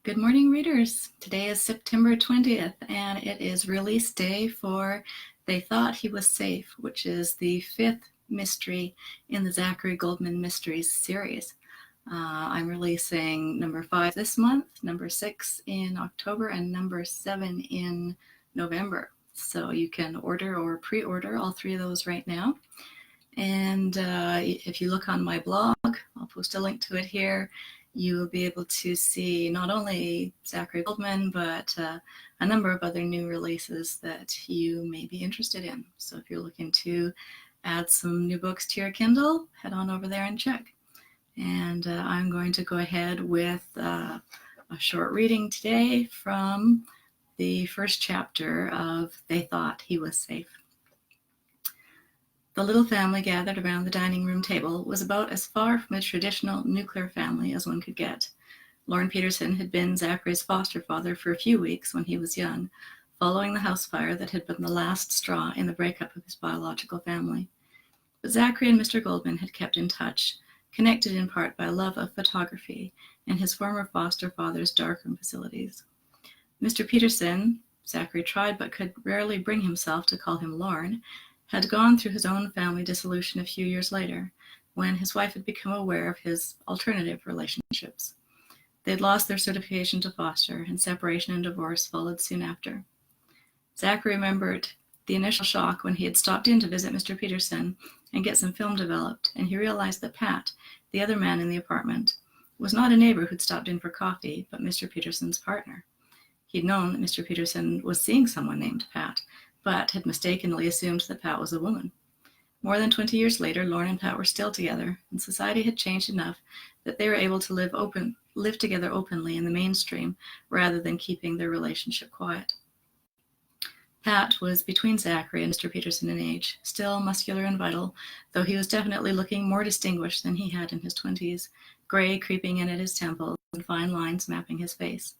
Good morning, readers. Today is September 20th, and it is release day for They Thought He Was Safe, which is the fifth mystery in the Zachary Goldman Mysteries series. I'm releasing number 5 this month, number 6 in October, and number 7 in November. So you can order or pre-order all three of those right now. And if you look on my blog, I'll post a link to it here. You will be able to see not only Zachary Goldman, but a number of other new releases that you may be interested in. So if you're looking to add some new books to your Kindle, head on over there and check. And I'm going to go ahead with a short reading today from the first chapter of They Thought He Was Safe. The little family gathered around the dining room table was about as far from a traditional nuclear family as one could get. Lorne Peterson had been Zachary's foster father for a few weeks when he was young, following the house fire that had been the last straw in the breakup of his biological family. But Zachary and Mr. Goldman had kept in touch, connected in part by a love of photography and his former foster father's darkroom facilities. Mr. Peterson, Zachary tried but could rarely bring himself to call him Lorne, had gone through his own family dissolution a few years later, when his wife had become aware of his alternative relationships. They had lost their certification to foster, and separation and divorce followed soon after. Zachary remembered the initial shock when he had stopped in to visit Mr. Peterson and get some film developed, and he realized that Pat, the other man in the apartment, was not a neighbor who'd stopped in for coffee, but Mr. Peterson's partner. He'd known that Mr. Peterson was seeing someone named Pat, but had mistakenly assumed that Pat was a woman. More than 20 years later, Lorne and Pat were still together, and society had changed enough that they were able to live together openly in the mainstream rather than keeping their relationship quiet. Pat was between Zachary and Mr. Peterson in age, still muscular and vital, though he was definitely looking more distinguished than he had in his 20s, gray creeping in at his temples and fine lines mapping his face.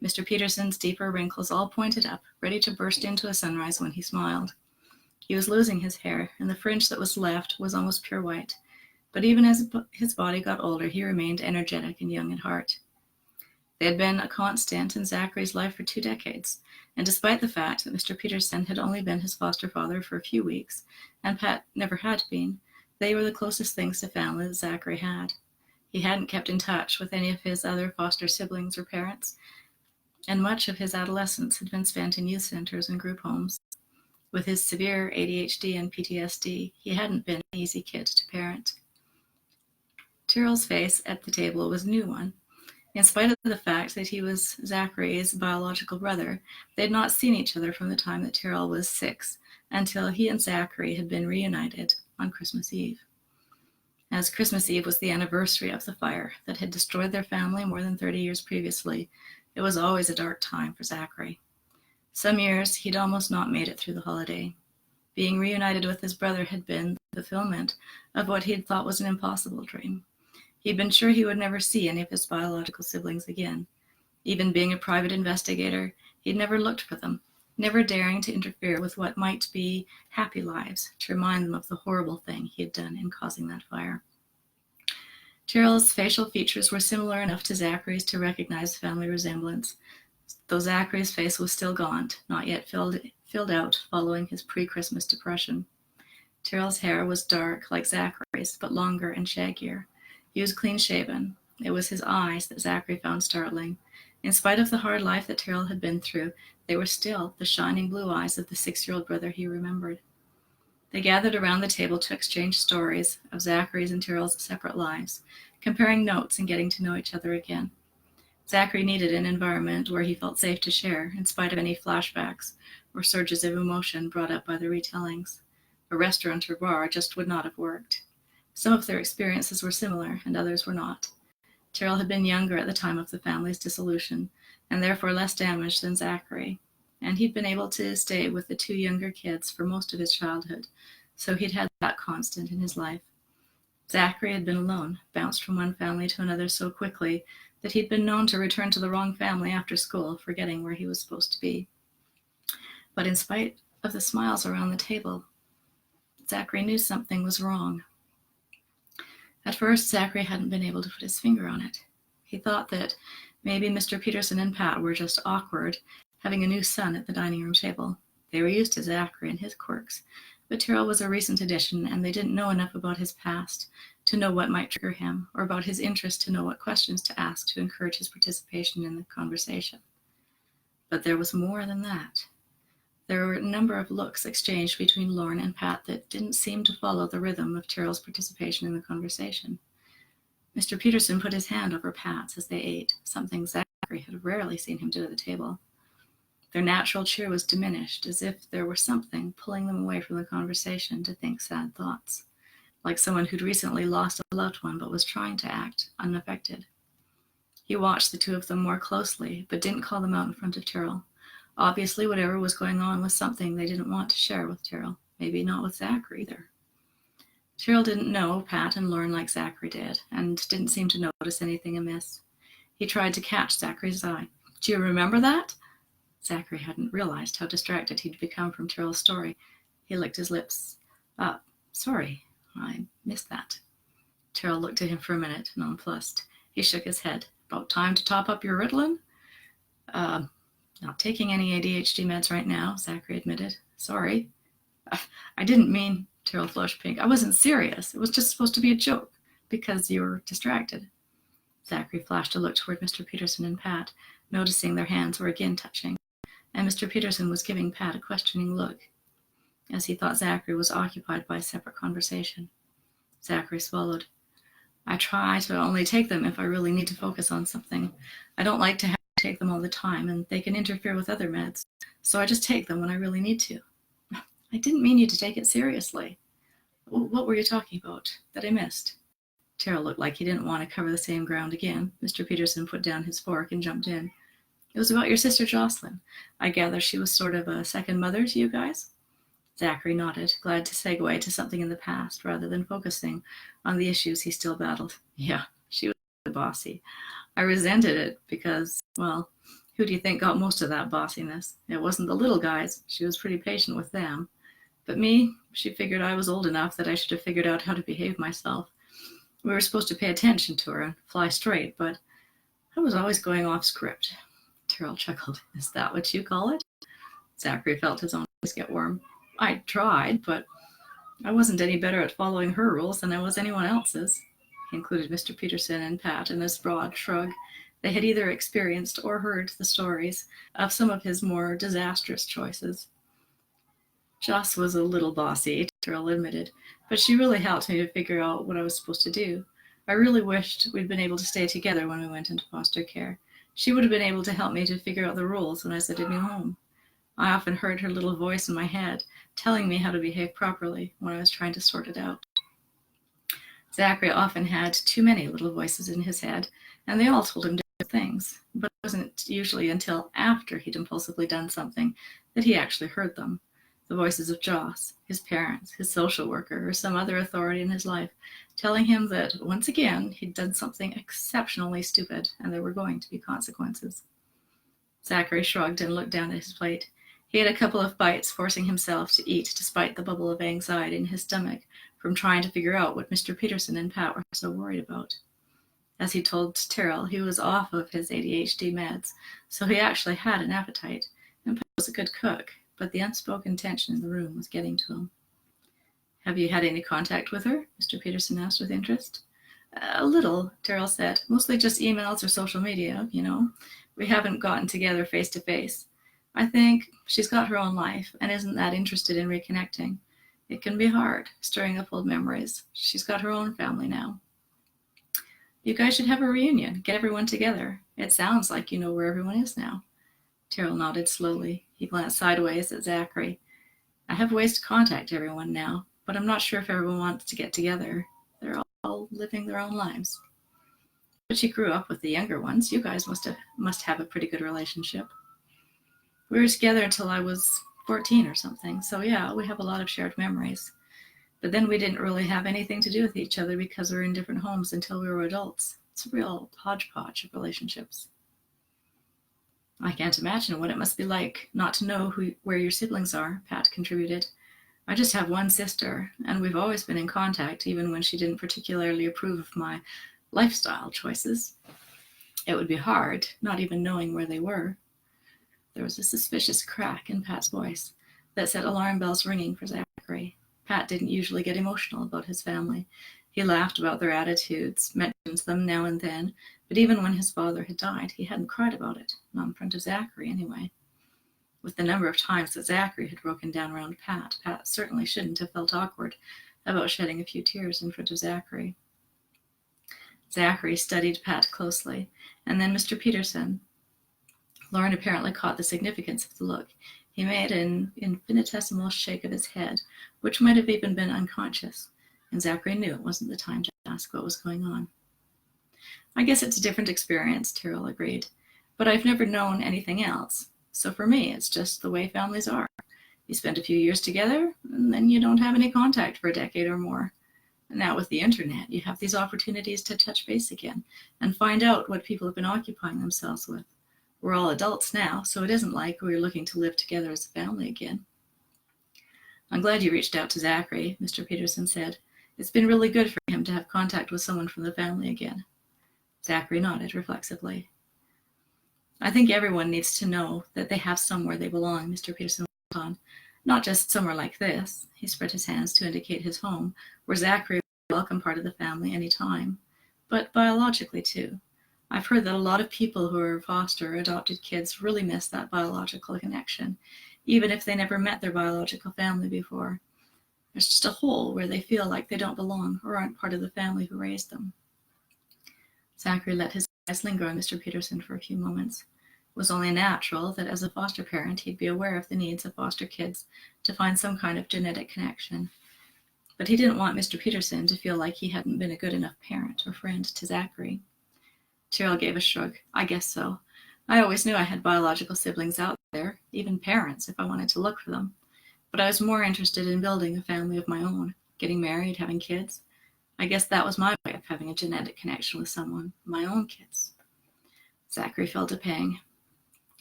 Mr. Peterson's deeper wrinkles all pointed up, ready to burst into a sunrise when he smiled. He was losing his hair, and the fringe that was left was almost pure white. But even as his body got older, he remained energetic and young at heart. They had been a constant in Zachary's life for 2 decades, and despite the fact that Mr. Peterson had only been his foster father for a few weeks, and Pat never had been, they were the closest things to family that Zachary had. He hadn't kept in touch with any of his other foster siblings or parents, and much of his adolescence had been spent in youth centers and group homes. With his severe ADHD and PTSD, he hadn't been an easy kid to parent. Tyrrell's face at the table was a new one. In spite of the fact that he was Zachary's biological brother, they had not seen each other from the time that Tyrrell was 6 until he and Zachary had been reunited on Christmas Eve. As Christmas Eve was the anniversary of the fire that had destroyed their family more than 30 years previously, it was always a dark time for Zachary. Some years he'd almost not made it through the holiday. Being reunited with his brother had been the fulfillment of what he'd thought was an impossible dream. He'd been sure he would never see any of his biological siblings again. Even being a private investigator, he'd never looked for them, never daring to interfere with what might be happy lives to remind them of the horrible thing he had done in causing that fire. Tyrrell's facial features were similar enough to Zachary's to recognize family resemblance, though Zachary's face was still gaunt, not yet filled out following his pre-Christmas depression. Tyrrell's hair was dark like Zachary's, but longer and shaggier. He was clean-shaven. It was his eyes that Zachary found startling. In spite of the hard life that Tyrrell had been through, they were still the shining blue eyes of the 6-year-old brother he remembered. They gathered around the table to exchange stories of Zachary's and Tyrrell's separate lives, comparing notes and getting to know each other again. Zachary needed an environment where he felt safe to share, in spite of any flashbacks or surges of emotion brought up by the retellings. A restaurant or bar just would not have worked. Some of their experiences were similar, and others were not. Tyrrell had been younger at the time of the family's dissolution, and therefore less damaged than Zachary, and he'd been able to stay with the 2 younger kids for most of his childhood, so he'd had that constant in his life. Zachary had been alone, bounced from one family to another so quickly that he'd been known to return to the wrong family after school, forgetting where he was supposed to be. But in spite of the smiles around the table, Zachary knew something was wrong. At first, Zachary hadn't been able to put his finger on it. He thought that Maybe Mr. Peterson and Pat were just awkward, having a new son at the dining room table. They were used to Zachary and his quirks, but Tyrrell was a recent addition, and they didn't know enough about his past to know what might trigger him, or about his interest to know what questions to ask to encourage his participation in the conversation. But there was more than that. There were a number of looks exchanged between Lorne and Pat that didn't seem to follow the rhythm of Tyrrell's participation in the conversation. Mr. Peterson put his hand over Pat's as they ate, something Zachary had rarely seen him do at the table. Their natural cheer was diminished, as if there were something pulling them away from the conversation to think sad thoughts, like someone who'd recently lost a loved one but was trying to act unaffected. He watched the two of them more closely, but didn't call them out in front of Tyrrell. Obviously, whatever was going on was something they didn't want to share with Tyrrell, maybe not with Zachary either. Tyrrell didn't know Pat and Lorne like Zachary did, and didn't seem to notice anything amiss. He tried to catch Zachary's eye. "Do you remember that?" Zachary hadn't realized how distracted he'd become from Tyrrell's story. He licked his lips. Sorry, I missed that." Tyrrell looked at him for a minute, nonplussed. He shook his head. "About time to top up your Ritalin?" Not taking any ADHD meds right now," Zachary admitted. "Sorry." "I didn't mean," Tyrrell flushed pink. "I wasn't serious. It was just supposed to be a joke, because you were distracted." Zachary flashed a look toward Mr. Peterson and Pat, noticing their hands were again touching, and Mr. Peterson was giving Pat a questioning look, as he thought Zachary was occupied by a separate conversation. Zachary swallowed. "I try to only take them if I really need to focus on something. I don't like to have to take them all the time, and they can interfere with other meds, so I just take them when I really need to." "I didn't mean you to take it seriously." "What were you talking about that I missed?" Tyrrell looked like he didn't want to cover the same ground again. Mr. Peterson put down his fork and jumped in. "It was about your sister Jocelyn. I gather she was sort of a second mother to you guys?" Zachary nodded, glad to segue to something in the past rather than focusing on the issues he still battled. "Yeah, she was bossy. I resented it because, well, who do you think got most of that bossiness? It wasn't the little guys. She was pretty patient with them. But me, she figured I was old enough that I should have figured out how to behave myself. We were supposed to pay attention to her and fly straight, but I was always going off script." Tyrrell chuckled. "Is that what you call it?" Zachary felt his own voice get warm. "I tried, but I wasn't any better at following her rules than I was anyone else's." He included Mr. Peterson and Pat in his broad shrug. They had either experienced or heard the stories of some of his more disastrous choices. "Joss was a little bossy," Tyrrell admitted, "but she really helped me to figure out what I was supposed to do. I really wished we'd been able to stay together when we went into foster care. She would have been able to help me to figure out the rules when I was at a new home. I often heard her little voice in my head telling me how to behave properly when I was trying to sort it out." Zachary often had too many little voices in his head, and they all told him different things, but it wasn't usually until after he'd impulsively done something that he actually heard them. The voices of Joss, his parents, his social worker, or some other authority in his life, telling him that, once again, he'd done something exceptionally stupid and there were going to be consequences. Zachary shrugged and looked down at his plate. He had a couple of bites, forcing himself to eat despite the bubble of anxiety in his stomach from trying to figure out what Mr. Peterson and Pat were so worried about. As he told Tyrrell, he was off of his ADHD meds, so he actually had an appetite, and Pat was a good cook, but the unspoken tension in the room was getting to him. "Have you had any contact with her?" Mr. Peterson asked with interest. "A little," Tyrrell said. "Mostly just emails or social media, you know. We haven't gotten together face to face. I think she's got her own life and isn't that interested in reconnecting. It can be hard, stirring up old memories. She's got her own family now." "You guys should have a reunion, get everyone together. It sounds like you know where everyone is now." Tyrrell nodded slowly. He glanced sideways at Zachary. "I have ways to contact everyone now, but I'm not sure if everyone wants to get together. They're all living their own lives." "But you grew up with the younger ones. You guys must have a pretty good relationship." "We were together until I was 14 or something, so yeah, we have a lot of shared memories. But then we didn't really have anything to do with each other because we were in different homes until we were adults. It's a real hodgepodge of relationships." "I can't imagine what it must be like not to know where your siblings are," Pat contributed. "I just have one sister, and we've always been in contact, even when she didn't particularly approve of my lifestyle choices." It would be hard, not even knowing where they were. There was a suspicious crack in Pat's voice that set alarm bells ringing for Zachary. Pat didn't usually get emotional about his family. He laughed about their attitudes, mentioned them now and then, but even when his father had died, he hadn't cried about it, not in front of Zachary anyway. With the number of times that Zachary had broken down around Pat, Pat certainly shouldn't have felt awkward about shedding a few tears in front of Zachary. Zachary studied Pat closely, and then Mr. Peterson. Lauren apparently caught the significance of the look. He made an infinitesimal shake of his head, which might have even been unconscious, and Zachary knew it wasn't the time to ask what was going on. I guess it's a different experience, Tyrrell agreed, but I've never known anything else. So for me, it's just the way families are. You spend a few years together, and then you don't have any contact for a decade or more. And now with the internet, you have these opportunities to touch base again and find out what people have been occupying themselves with. We're all adults now, so it isn't like we're looking to live together as a family again. I'm glad you reached out to Zachary, Mr. Peterson said. It's been really good for him to have contact with someone from the family again. Zachary nodded reflexively. I think everyone needs to know that they have somewhere they belong, Mr. Peterson went on. Not just somewhere like this, he spread his hands to indicate his home, where Zachary was a welcome part of the family any time, but biologically too. I've heard that a lot of people who are foster or adopted kids really miss that biological connection, even if they never met their biological family before. There's just a hole where they feel like they don't belong or aren't part of the family who raised them. Zachary let his eyes linger on Mr. Peterson for a few moments. It was only natural that as a foster parent he'd be aware of the needs of foster kids to find some kind of genetic connection. But he didn't want Mr. Peterson to feel like he hadn't been a good enough parent or friend to Zachary. Tyrrell gave a shrug. I guess so. I always knew I had biological siblings out there, even parents, if I wanted to look for them. But I was more interested in building a family of my own, getting married, having kids. I guess that was my way of having a genetic connection with someone, my own kids. Zachary felt a pang.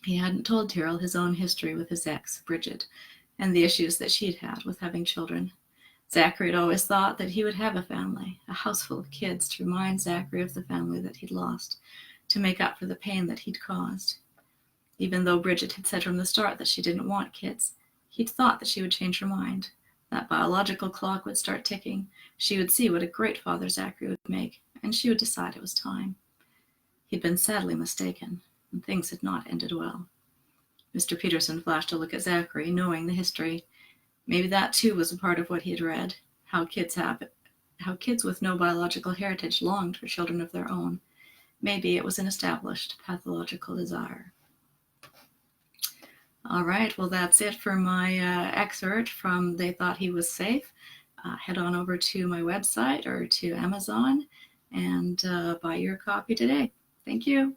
He hadn't told Tyrrell his own history with his ex, Bridget, and the issues that she'd had with having children. Zachary had always thought that he would have a family, a house full of kids to remind Zachary of the family that he'd lost, to make up for the pain that he'd caused. Even though Bridget had said from the start that she didn't want kids, he'd thought that she would change her mind. That biological clock would start ticking. She would see what a great father Zachary would make, and she would decide it was time. He'd been sadly mistaken, and things had not ended well. Mr. Peterson flashed a look at Zachary, knowing the history. Maybe that too was a part of what he had read, how kids with no biological heritage longed for children of their own. Maybe it was an established pathological desire. All right, well, that's it for my excerpt from They Thought He Was Safe. Head on over to my website or to Amazon and buy your copy today. Thank you.